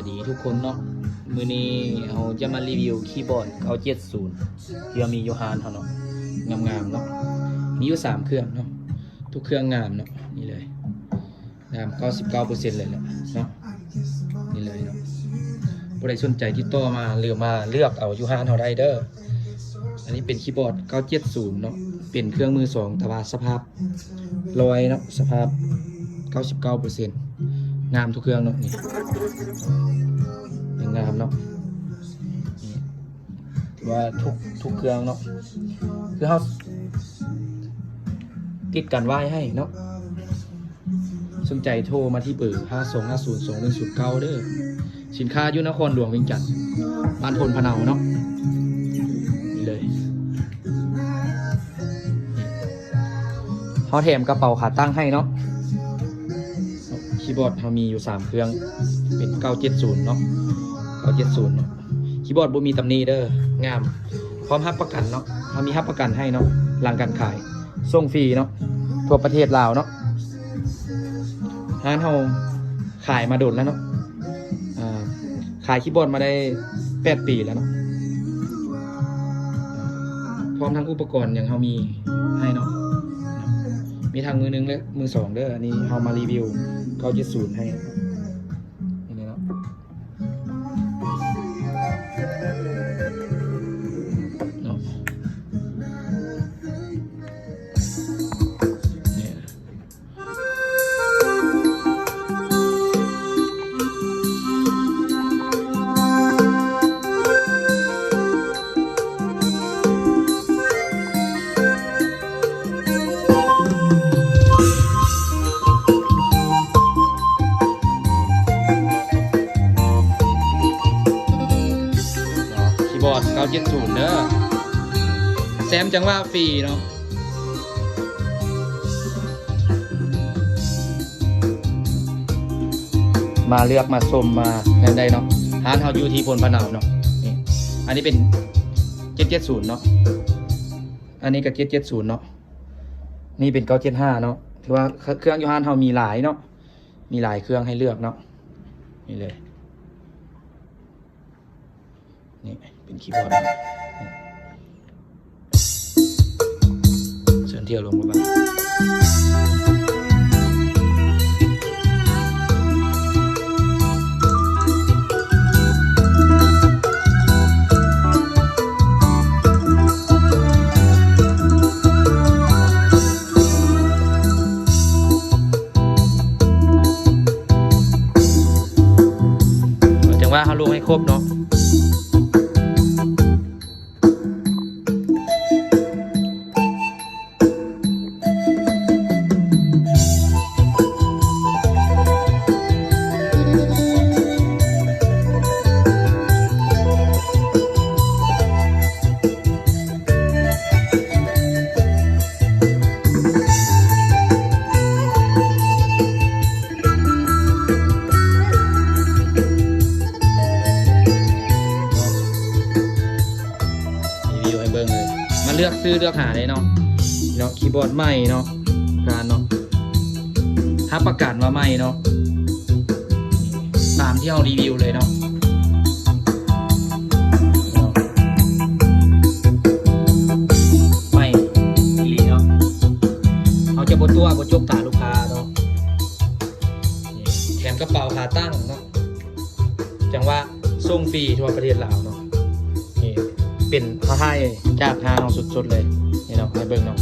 สวัสดีทุกคนเนาะมือนี้เราจะมารีวิวคีย์บอร์ด970ที่มีโยฮานเขาเนาะงามๆเนาะมีอยู่3เครื่องเนาะทุกเครื่องงามเนาะนี่เลยงาม 99% เลยแหละเนาะนี่เลยเนาะผู้ใดสนใจที่ต่อมาเลือกเอาโยฮานเขาได้เด้ออันนี้เป็นคีย์บอร์ด970เนาะเป็นเครื่องมือ2แต่ว่าสภาพลอยเนาะสภาพ 99% งามทุกเครื่องเนาะนี่งามเนาะถือว่าทุกเครื่องเนาะคือเขาติดกันไหว้ให้เนาะสนใจโทรมาที่เบอร์52502109เด้อสินค้าอยู่นครหลวงเวียงจันทร์บ้านพลพะเนาเนาะนี่เลยเขาแถมกระเป๋าขาตั้งให้เนาะคีย์บอร์ดเขามีอยู่3เครื่องเป็น970เนาะ970เนาะคีย์บอร์ดบ่มีตำหนิเด้องามพร้อมรับประกันเนาะเขามีรับประกันให้เนาะหลังการขายส่งฟรีเนาะทั่วประเทศลาวเนาะร้านเขาขายมาโดนแล้วเนาะขายคีย์บอร์ดมาได้8 ปีแล้วเนาะพร้อมทั้งอุปกรณ์อย่างเขามีให้เนาะมีทางมือหนึ่งและมือ2เด้ออันนี้เขามารีวิว970ให้นี่เนาะบอร์ด970เด้อแซมจังว่าฟรีเนาะมาเลือกมาชมมาแนวใดเนาะร้านเฮาอยู่ที่พลพะเนาเนาะนี่อันนี้เป็น770เนาะอันนี้ก็770เนาะนี่เป็น975เนาะถือว่าเครื่องอยู่ร้านเฮามีหลายเนาะมีหลายเครื่องให้เลือกเนาะนี่เลยนี่เป็นคีย์บอร์ดเชิญเที่ยวลงมาบ้างถึงว่าเขาลงให้ครบเนาะมาเลือกซื้อเลือกหาได้เนาะคีย์บอร์ดใหม่เนาะการเนาะถ้าประกาศว่าใหม่เนาะตามที่เรารีวิวเลยเนาะใหม่ดีเนาะเขาจะบนตัวบนจกตาลูกค้าเนาะแถมกระเป๋าขาตั้งเนาะจังว่าส่งฟรีทั่วประเทศลาวเนาะนี่เป็นผ้าไทยจากทางสุดๆเลยนี่เนาะให้เบิ่งเนาะ